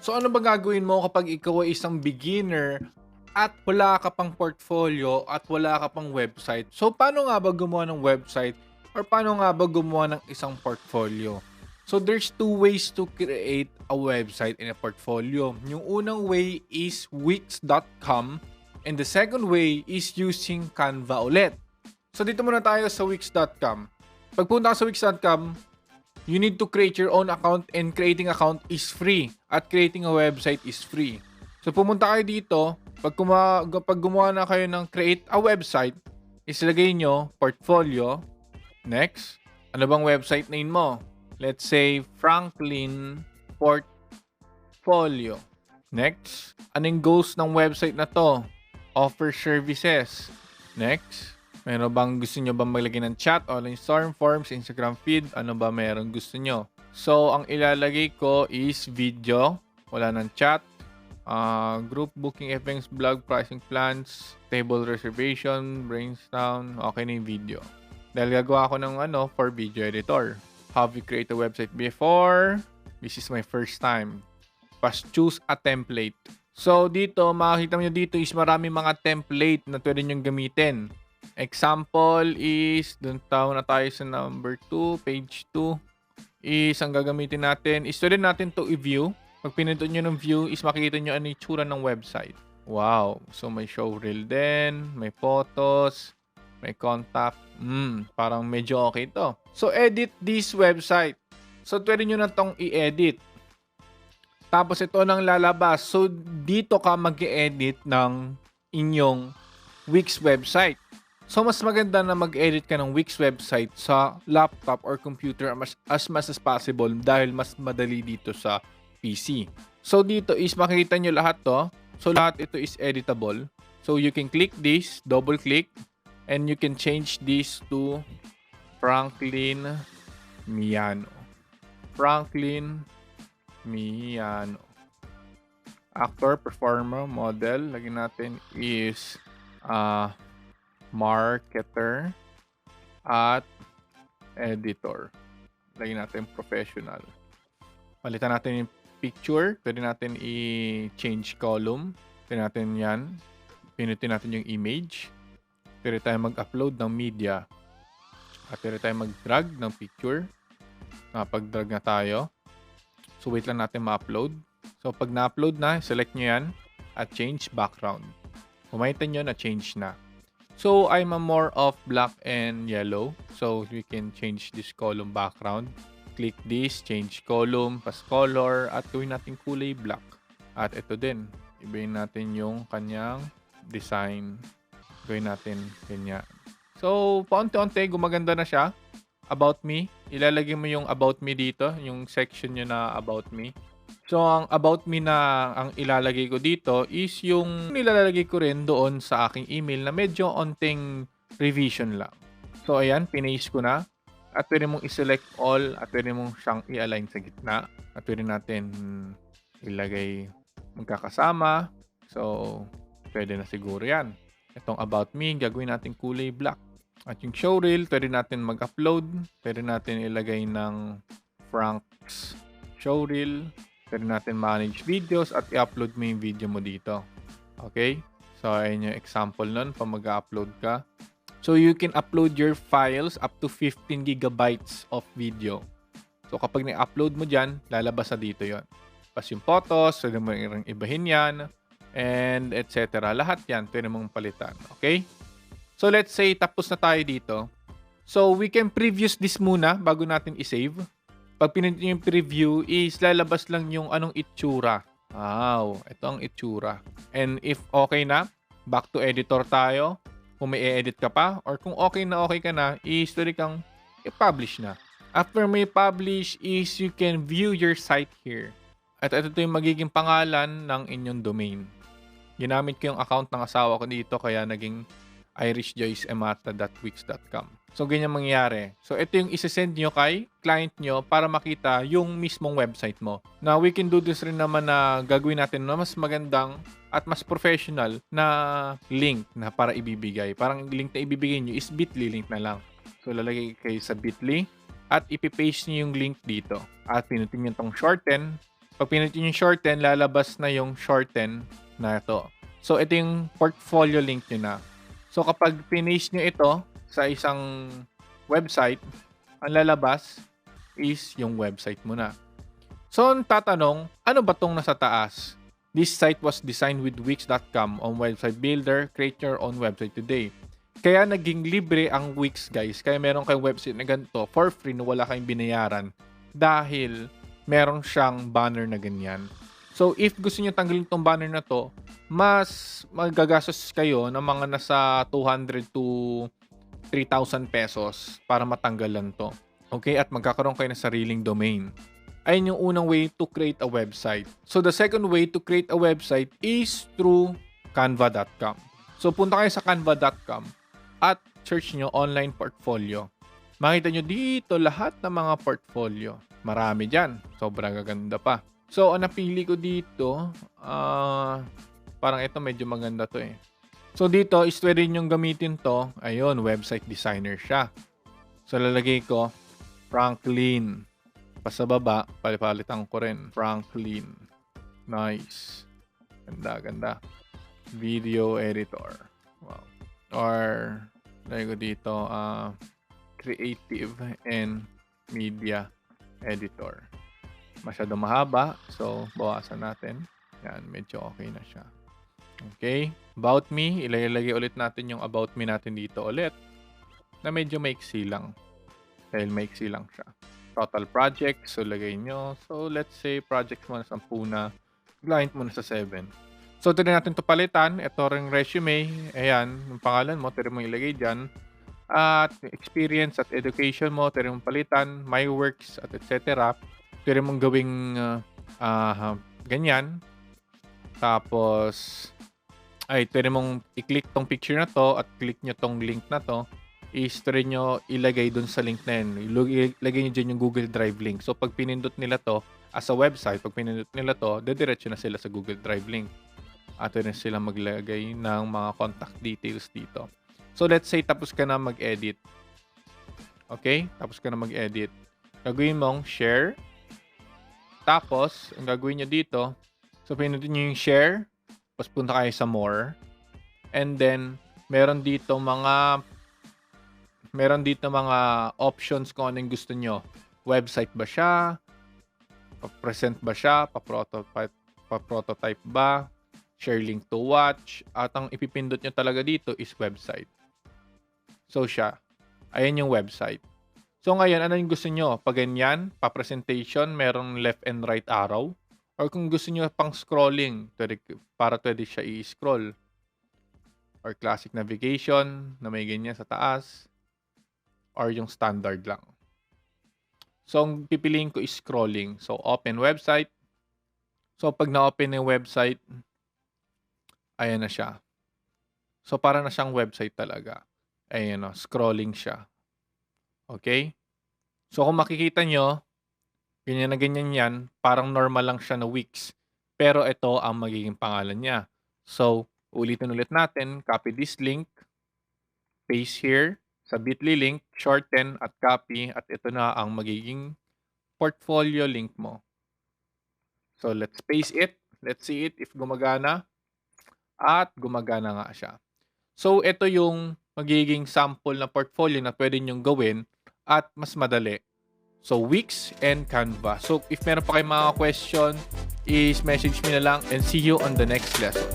So ano ba gagawin mo kapag ikaw ay isang beginner at wala ka pang portfolio at wala ka pang website? So paano nga ba gumawa ng website or paano nga ba gumawa ng isang portfolio? So there's two ways to create a website and a portfolio. Yung unang way is Wix.com and the second way is using Canva ulit. So dito muna tayo sa Wix.com. Pagpunta ka sa Wix.com, you need to create your own account and creating account is free at creating a website is free. So pumunta kayo dito, pag gumawa na kayo ng create a website, isilagay nyo portfolio. Next, ano bang website name mo? Let's say Franklin Portfolio. Next, anong goals ng website na to? Offer services. Next, meron bang gusto nyo bang maglagay ng chat, online storm, forms, Instagram feed? Ano ba meron gusto nyo? So, ang ilalagay ko is video. Wala ng chat. Group booking events, blog, pricing plans, table reservation, brainstorm. Okay na yung video. Dahil gagawa ako ng for video editor. Have you created a website before? This is my first time. Just choose a template. So, dito, makikita nyo dito is marami mga template na pwede nyo gamitin. Example is, dun na tayo sa number 2, page 2. Is, ang gagamitin natin, is pwede natin to i-view. Pag pinindot nyo ng view, is makikita nyo ano yung itsura ng website. Wow. So, may showreel din, may photos, may contact. Parang medyo okay to. So, edit this website. So, pwede nyo na tong i-edit. Tapos, ito nang lalabas. So, dito ka mag-edit ng inyong Wix website. So, mas maganda na mag-edit ka ng Wix website sa laptop or computer as much as possible dahil mas madali dito sa PC. So, dito is makikita nyo lahat to. So, lahat ito is editable. So, you can click this, double-click, and you can change this to Franklin Miano. Franklin Miano. Actor, performer, model. Lagyan natin is marketer at editor. Lagyan natin professional. Palitan natin yung picture. Pwede natin i-change column. Pwede natin yan. Pinutin natin yung image. Pwede tayo mag-upload ng media. At pwede tayo mag-drag ng picture. Pag-drag na tayo. So, wait lang natin ma-upload. So, pag na-upload na, select nyo yan at change background. Kumakita nyo na change na. So, I'm a more of black and yellow. So, we can change this column background. Click this, change column, pass color, at gawin natin kulay black. At ito din, ibayin natin yung kanyang design. Gawin natin ganyan. So, paunti-unti, gumaganda na siya. About me. Ilalagay mo yung about me dito, yung section nyo na about me. So, ang about me na ang ilalagay ko dito is yung nilalagay ko rin doon sa aking email na medyo onting revision lang. So, ayan, pinaste ko na. At pwede mong i-select all at pwede mong siyang i-align sa gitna. At pwede natin ilagay magkakasama. So, pwede na siguro yan. Itong about me, gagawin natin kulay black. At yung showreel, pwede natin mag-upload. Pwede natin ilagay ng Frank's showreel. Pwede natin manage videos at i-upload mo yung video mo dito. Okay? So, ayun yung example nun pa mag-upload ka. So, you can upload your files up to 15 gigabytes of video. So, kapag na-upload mo dyan, lalabas na dito yon. Pas yung photos, pwede mo rin ibahin yan, and etc. Lahat yan, pwede mong palitan. Okay? So, let's say, tapos na tayo dito. So, we can preview this muna bago natin i-save. Pag pinindot nyo yung preview, is lalabas lang yung anong itsura. Wow, ito ang itsura. And if okay na, back to editor tayo. Kung may i-edit ka pa, or kung okay ka na, is pwede kang i-publish na. After may publish, is you can view your site here. At ito yung magiging pangalan ng inyong domain. Ginamit ko yung account ng asawa ko dito, kaya naging irishjoyceemata.wix.com. So, ganyan mangyayari. So, ito yung isasend nyo kay client nyo para makita yung mismong website mo. Now, we can do this rin naman na gagawin natin na mas magandang at mas professional na link na para ibibigay. Parang link na ibibigay nyo is bit.ly link na lang. So, lalagay kayo sa bit.ly at ipipaste nyo yung link dito. At pinutin nyo itong shorten. Pag pinindot nyo yung shorten, lalabas na yung shorten na ito. So, ito yung portfolio link nyo na. So, kapag finish nyo ito sa isang website, ang lalabas is yung website mo na. So, ang tatanong, ano ba tong nasa taas? This site was designed with Wix.com on website builder. Create your own website today. Kaya naging libre ang Wix, guys. Kaya meron kayong website na ganito for free na wala kayong binayaran dahil meron siyang banner na ganyan. So, if gusto niyo tanggalin tong banner na to, mas magagastos kayo ng mga nasa 200 to 3,000 pesos para matanggalan to. Okay? At magkakaroon kayo ng sariling domain. Ayun yung unang way to create a website. So, the second way to create a website is through canva.com. So, punta kayo sa canva.com at search nyo online portfolio. Makita nyo dito lahat ng mga portfolio. Marami dyan. Sobrang gaganda pa. So, ang napili ko dito, parang ito medyo maganda to eh. So, dito, is pwede nyo gamitin to. Ayun, website designer siya. So, lalagay ko, Franklin. Sa baba, palipalitan ko rin. Franklin. Nice. Ganda, ganda. Video editor. Wow. Or, lagay ko dito, creative and media editor. Masyado mahaba. So, bawasan natin. Yan, medyo okay na siya. Okay. About me. Ilalagay ulit natin yung about me natin dito ulit. Na medyo maiksi lang. Dahil maiksi lang siya. Total project. So, lagay nyo. So, let's say project mo na 10 na. Client mo na sa 7. So, ito natin ito palitan. Ito ring resume. Ayan. Yung pangalan mo. Ito mo ilagay dyan. At experience at education mo. Ito mong palitan. My works at etc. Ito mong gawing ganyan. Tapos, ito mong i-click tong picture na to at click nyo tong link na to. I-store nyo ilagay dun sa link na yun. Ilagay nyo dyan yung Google Drive link. So, pag pinindot nila to as a website, pag pinindot nila to, dediretso na sila sa Google Drive link. At rin sila maglagay ng mga contact details dito. So, let's say tapos ka na mag-edit. Okay? Tapos ka na mag-edit. Gagawin mong share. Tapos, ang gagawin nyo dito, so pinindot nyo yung share. Tapos punta kayo sa more. And then, meron dito mga options kung ano yung gusto nyo. Website ba siya? Pa-present ba siya? Pa-prototype ba? Share link to watch. At ang ipipindot nyo talaga dito is website. So siya. Ayan yung website. So ngayon, ano yung gusto nyo? Pag ganyan, pa-presentation, merong left and right arrow. Or kung gusto nyo pang scrolling, para pwede siya i-scroll. Or classic navigation, na may ganyan sa taas. Or yung standard lang. So, ang pipiliin ko is scrolling. So, open website. So, pag na-open yung website, ayan na siya. So, para na siyang website talaga. Ayan o, scrolling siya. Okay? So, kung makikita nyo, ganyan na ganyan yan, parang normal lang siya na Wix. Pero ito ang magiging pangalan niya. So, ulitin ulit natin. Copy this link. Paste here. Sa bit.ly link, shorten at copy. At ito na ang magiging portfolio link mo. So, let's paste it. Let's see it if gumagana. At gumagana nga siya. So, ito yung magiging sample na portfolio na pwede nyong gawin at mas madali. So, Wix and Canva. So, if meron pa kayong mga question, is message me na lang and see you on the next lesson.